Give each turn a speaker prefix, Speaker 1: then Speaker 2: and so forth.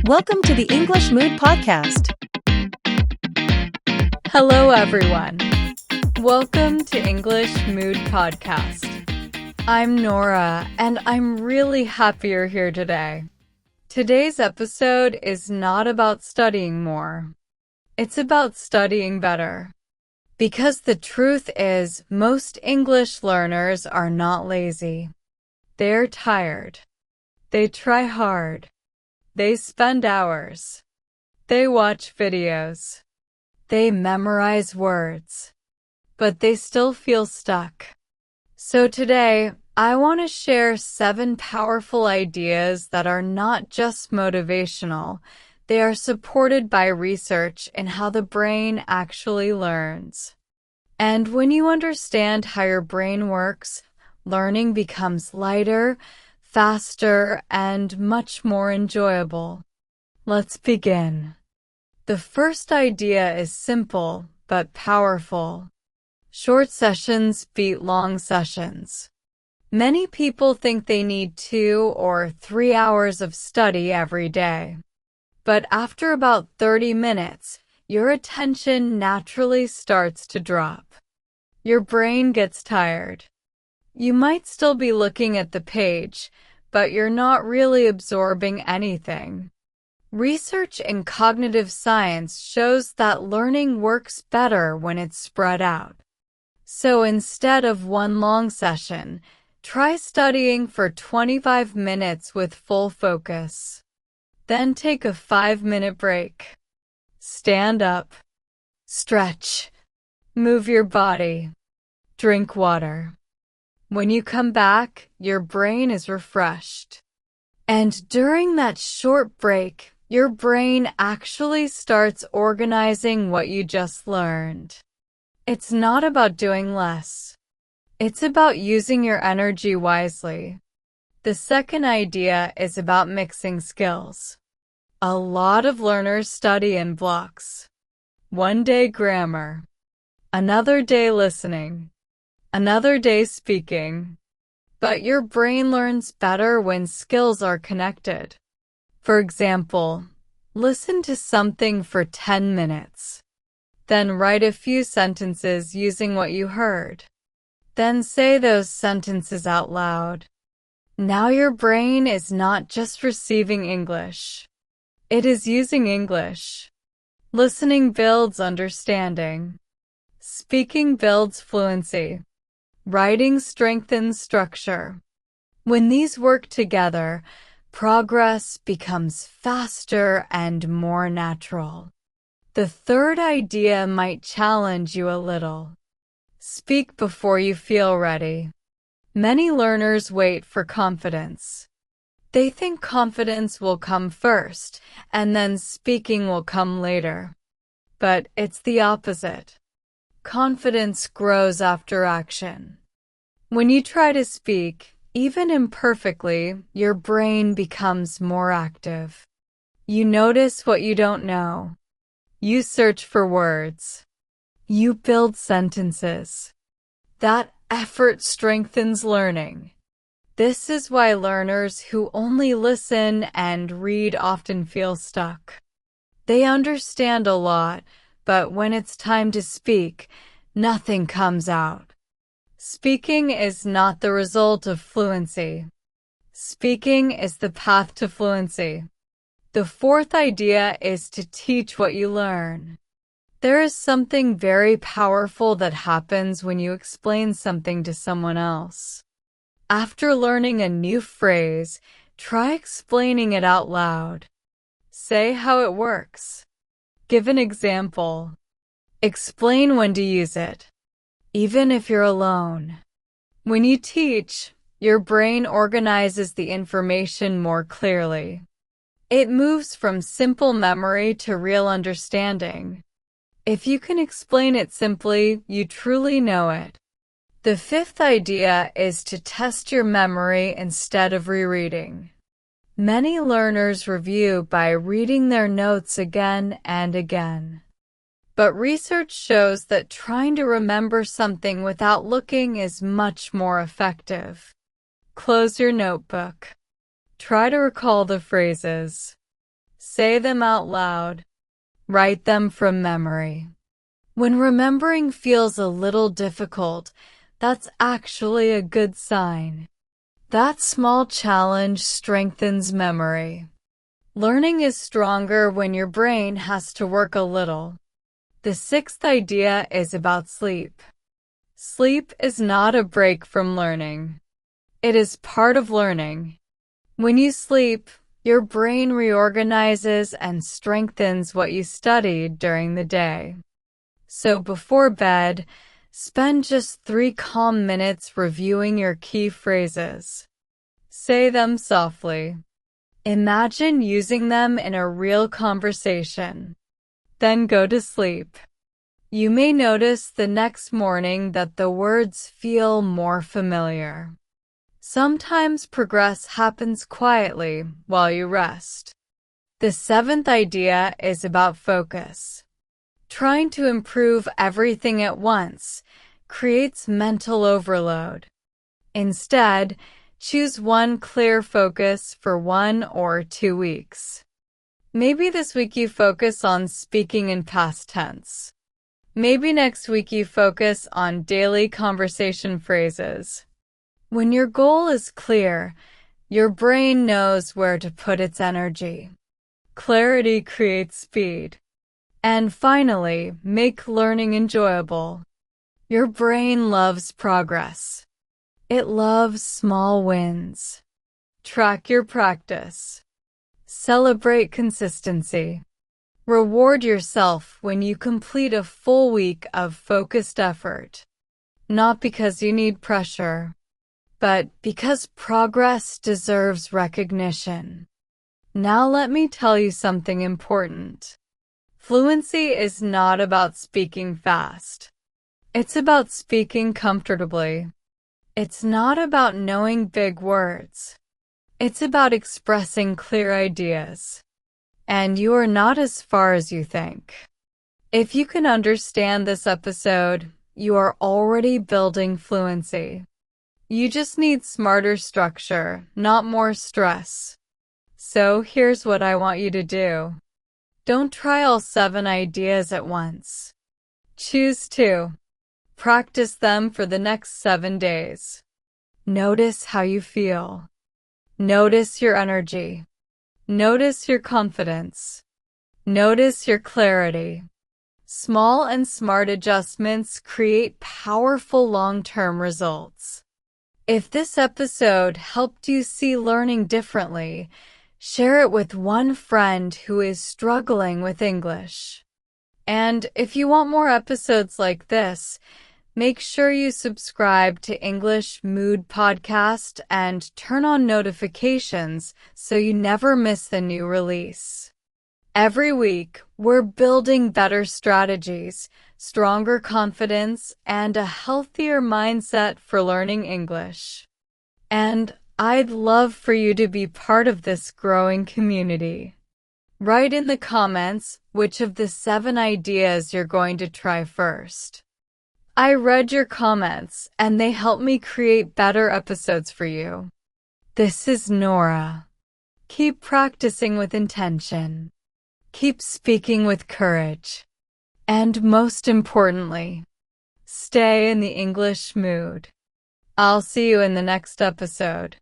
Speaker 1: Welcome to the English Mood Podcast.
Speaker 2: Hello, everyone. Welcome to English Mood Podcast. I'm Nora, and I'm really happy you're here today. Today's episode is not about studying more. It's about studying better. Because the truth is, most English learners are not lazy. They're tired. They try hard. They spend hours. They watch videos. They memorize words. But they still feel stuck. So today, I want to share 7 powerful ideas that are not just motivational. They are supported by research in how the brain actually learns. And when you understand how your brain works, learning becomes lighter, faster, and much more enjoyable. Let's begin. The first idea is simple but powerful. Short sessions beat long sessions. Many people think they need 2 or 3 hours of study every day. But after about 30 minutes, your attention naturally starts to drop. Your brain gets tired. You might still be looking at the page, but you're not really absorbing anything. Research in cognitive science shows that learning works better when it's spread out. So instead of one long session, try studying for 25 minutes with full focus. Then take a 5-minute break. Stand up. Stretch. Move your body. Drink water. When you come back, your brain is refreshed. And during that short break, your brain actually starts organizing what you just learned. It's not about doing less. It's about using your energy wisely. The second idea is about mixing skills. A lot of learners study in blocks. One day grammar. Another day listening. Another day speaking. But your brain learns better when skills are connected. For example, listen to something for 10 minutes. Then write a few sentences using what you heard. Then say those sentences out loud. Now your brain is not just receiving English. It is using English. Listening builds understanding. Speaking builds fluency. Writing strengthens structure. When these work together, progress becomes faster and more natural. The third idea might challenge you a little. Speak before you feel ready. Many learners wait for confidence. They think confidence will come first, and then speaking will come later. But it's the opposite. Confidence grows after action. When you try to speak, even imperfectly, your brain becomes more active. You notice what you don't know. You search for words. You build sentences. That effort strengthens learning. This is why learners who only listen and read often feel stuck. They understand a lot, but when it's time to speak, nothing comes out. Speaking is not the result of fluency. Speaking is the path to fluency. The fourth idea is to teach what you learn. There is something very powerful that happens when you explain something to someone else. After learning a new phrase, try explaining it out loud. Say how it works. Give an example. Explain when to use it, even if you're alone. When you teach, your brain organizes the information more clearly. It moves from simple memory to real understanding. If you can explain it simply, you truly know it. The fifth idea is to test your memory instead of rereading. Many learners review by reading their notes again and again. But research shows that trying to remember something without looking is much more effective. Close your notebook. Try to recall the phrases. Say them out loud. Write them from memory. When remembering feels a little difficult, that's actually a good sign. That small challenge strengthens memory. Learning is stronger when your brain has to work a little. The sixth idea is about sleep. Sleep is not a break from learning. It is part of learning. When you sleep, your brain reorganizes and strengthens what you studied during the day. So before bed, spend just 3 calm minutes reviewing your key phrases. Say them softly. Imagine using them in a real conversation. Then go to sleep. You may notice the next morning that the words feel more familiar. Sometimes progress happens quietly while you rest. The seventh idea is about focus. Trying to improve everything at once creates mental overload. Instead, choose one clear focus for 1 or 2 weeks. Maybe this week you focus on speaking in past tense. Maybe next week you focus on daily conversation phrases. When your goal is clear, your brain knows where to put its energy. Clarity creates speed. And finally, make learning enjoyable. Your brain loves progress. It loves small wins. Track your practice. Celebrate consistency. Reward yourself when you complete a full week of focused effort. Not because you need pressure, but because progress deserves recognition. Now let me tell you something important. Fluency is not about speaking fast. It's about speaking comfortably. It's not about knowing big words. It's about expressing clear ideas. And you are not as far as you think. If you can understand this episode, you are already building fluency. You just need smarter structure, not more stress. So here's what I want you to do. Don't try all 7 ideas at once. Choose 2. Practice them for the next 7 days. Notice how you feel. Notice your energy. Notice your confidence. Notice your clarity. Small and smart adjustments create powerful long-term results. If this episode helped you see learning differently, share it with one friend who is struggling with English. And if you want more episodes like this, make sure you subscribe to English Mood Podcast and turn on notifications so you never miss a new release. Every week, we're building better strategies, stronger confidence, and a healthier mindset for learning English. And I'd love for you to be part of this growing community. Write in the comments which of the 7 ideas you're going to try first. I read your comments, and they help me create better episodes for you. This is Nora. Keep practicing with intention. Keep speaking with courage. And most importantly, stay in the English mood. I'll see you in the next episode.